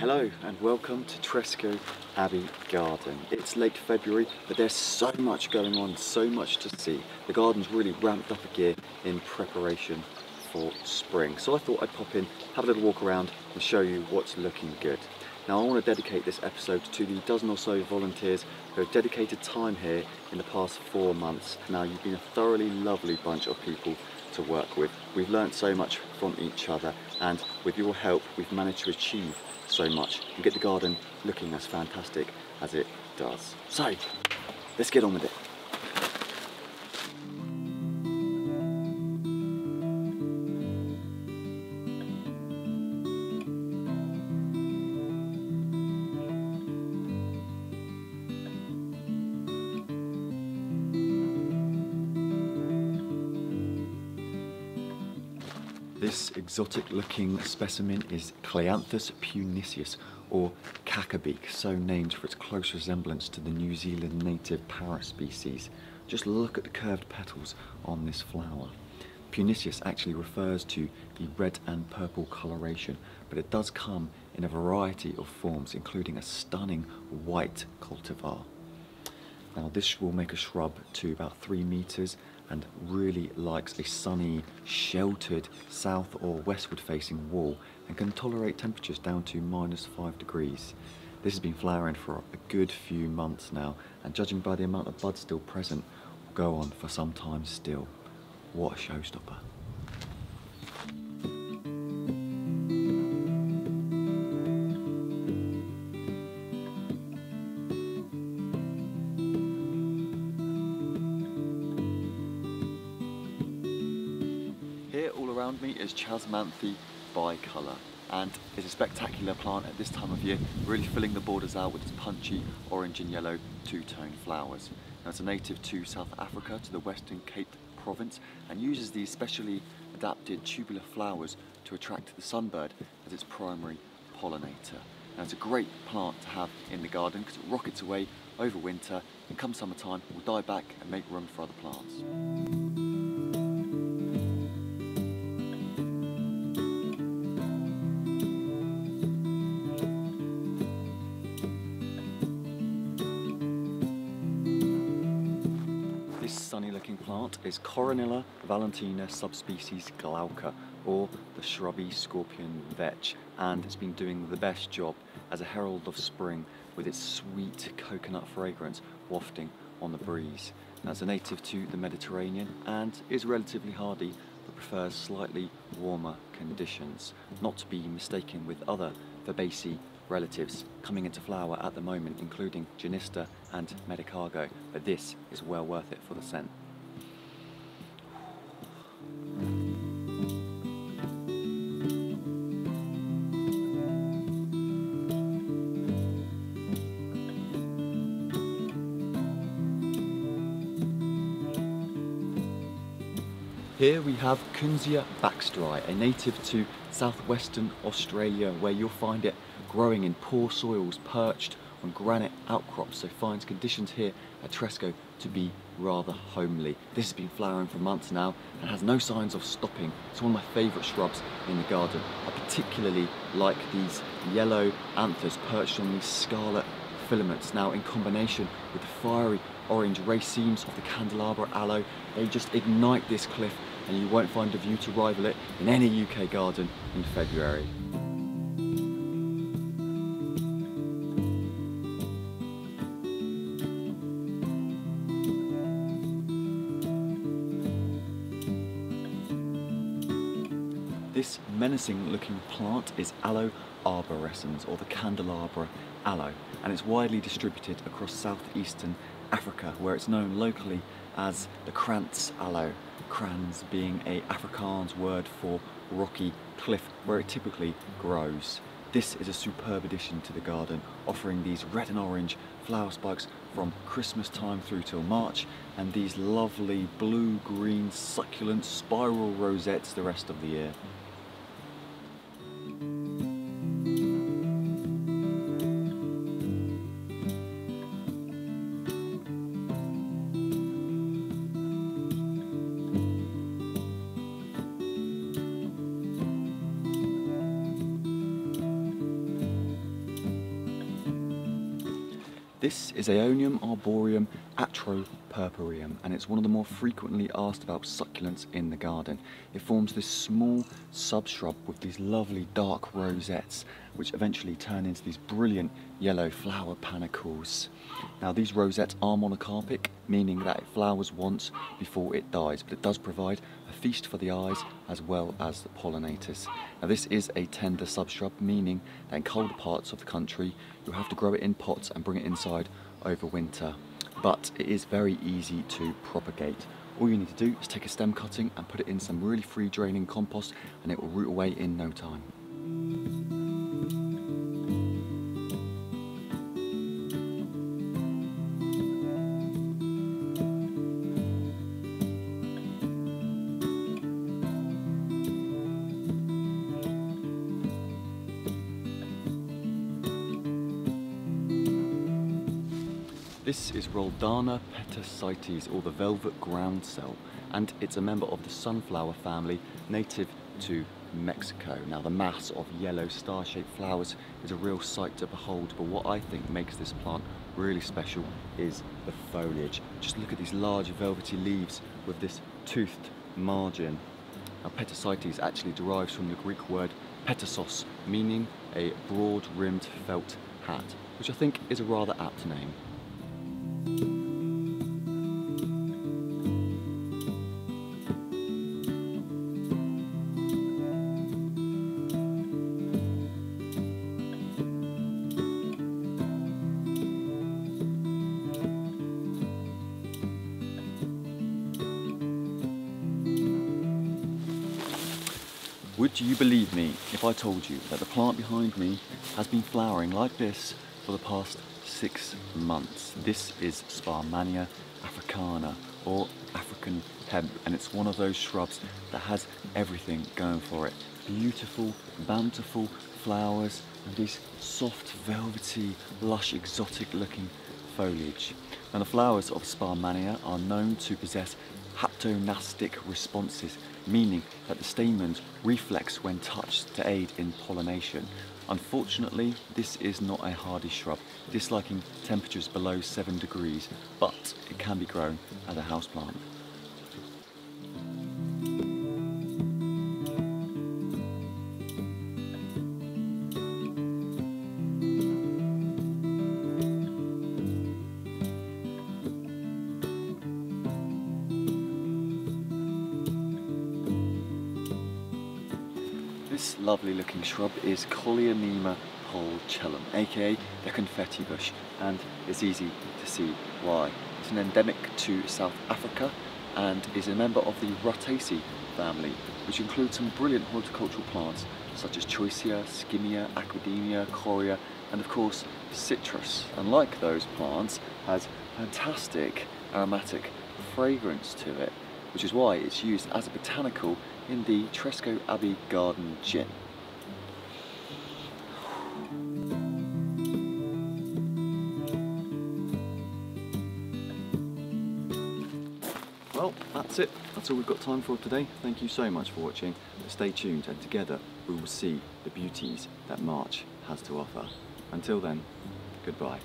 Hello and welcome to Tresco Abbey Garden. It's late February, but there's so much going on, so much to see. The garden's really ramped up a gear in preparation for spring. So I thought I'd pop in, have a little walk around and show you what's looking good. Now I want to dedicate this episode to the dozen or so volunteers who have dedicated time here in the past 4 months. Now you've been a thoroughly lovely bunch of people to work with. We've learned so much from each other, and with your help we've managed to achieve so much and get the garden looking as fantastic as it does. So let's get on with it. This exotic looking specimen is Clianthus puniceus, or Kaka beak, so named for its close resemblance to the New Zealand native parrot species. Just look at the curved petals on this flower. Puniceus actually refers to the red and purple coloration, but it does come in a variety of forms, including a stunning white cultivar. Now this will make a shrub to about 3 meters and really likes a sunny, sheltered south or westward facing wall and can tolerate temperatures down to -5 degrees. This has been flowering for a good few months now, and judging by the amount of buds still present, will go on for some time still. What a showstopper. Here all around me is Chasmanthe bicolour, and it's a spectacular plant at this time of year, really filling the borders out with its punchy orange and yellow two-tone flowers. Now it's a native to South Africa, to the Western Cape province, and uses these specially adapted tubular flowers to attract the sunbird as its primary pollinator. Now it's a great plant to have in the garden because it rockets away over winter, and come summertime it will die back and make room for other plants. This sunny looking plant is Coronilla valentina subspecies glauca, or the shrubby scorpion vetch, and it's been doing the best job as a herald of spring with its sweet coconut fragrance wafting on the breeze. Now it's a native to the Mediterranean and is relatively hardy but prefers slightly warmer conditions, not to be mistaken with other FABACEAE relatives coming into flower at the moment, including Genista and Medicago, but this is well worth it for the scent. Here we have Kunzea baxteri, a native to southwestern Australia, where you'll find it growing in poor soils perched on granite outcrops, so finds conditions here at Tresco to be rather homely. This has been flowering for months now and has no signs of stopping. It's one of my favourite shrubs in the garden. I particularly like these yellow anthers perched on these scarlet filaments. Now in combination with the fiery orange racemes of the candelabra aloe, they just ignite this cliff, and you won't find a view to rival it in any UK garden in February. This menacing looking plant is Aloe arborescens, or the candelabra aloe, and it's widely distributed across southeastern Africa, where it's known locally as the krantz aloe, krans being a Afrikaans word for rocky cliff where it typically grows. This is a superb addition to the garden, offering these red and orange flower spikes from Christmas time through till March, and these lovely blue-green succulent spiral rosettes the rest of the year. This is Aeonium arboreum atropurpureum, and it's one of the more frequently asked about succulents in the garden. It forms this small subshrub with these lovely dark rosettes, which eventually turn into these brilliant yellow flower panicles. Now these rosettes are monocarpic, meaning that it flowers once before it dies, but it does provide a feast for the eyes as well as the pollinators. Now this is a tender subshrub, meaning that in colder parts of the country you'll have to grow it in pots and bring it inside over winter. But it is very easy to propagate. All you need to do is take a stem cutting and put it in some really free draining compost, and it will root away in no time. This is Roldan petacites, or the velvet groundsel, and it's a member of the sunflower family native to Mexico. Now the mass of yellow star-shaped flowers is a real sight to behold, but what I think makes this plant really special is the foliage. Just look at these large velvety leaves with this toothed margin. Now petacites actually derives from the Greek word petasos, meaning a broad-rimmed felt hat, which I think is a rather apt name. Would you believe me if I told you that the plant behind me has been flowering like this for the past 6 months? This is Sparmannia africana, or African hemp, and it's one of those shrubs that has everything going for it. Beautiful, bountiful flowers and these soft, velvety, lush, exotic looking foliage. Now the flowers of Sparmannia are known to possess haptonastic responses, meaning that the stamens reflex when touched to aid in pollination. Unfortunately, this is not a hardy shrub, disliking temperatures below 7 degrees, but it can be grown as a houseplant. This lovely looking shrub is Coleonema polcellum, aka the confetti bush, and it's easy to see why. It's an endemic to South Africa and is a member of the Rutaceae family, which includes some brilliant horticultural plants such as Choicea, Skimmia, Aquademia, Coria, and of course citrus. And like those plants, has fantastic aromatic fragrance to it, which is why it's used as a botanical in the Tresco Abbey Garden gin. Well, that's it. That's all we've got time for today. Thank you so much for watching. Stay tuned, and together we will see the beauties that March has to offer. Until then, goodbye.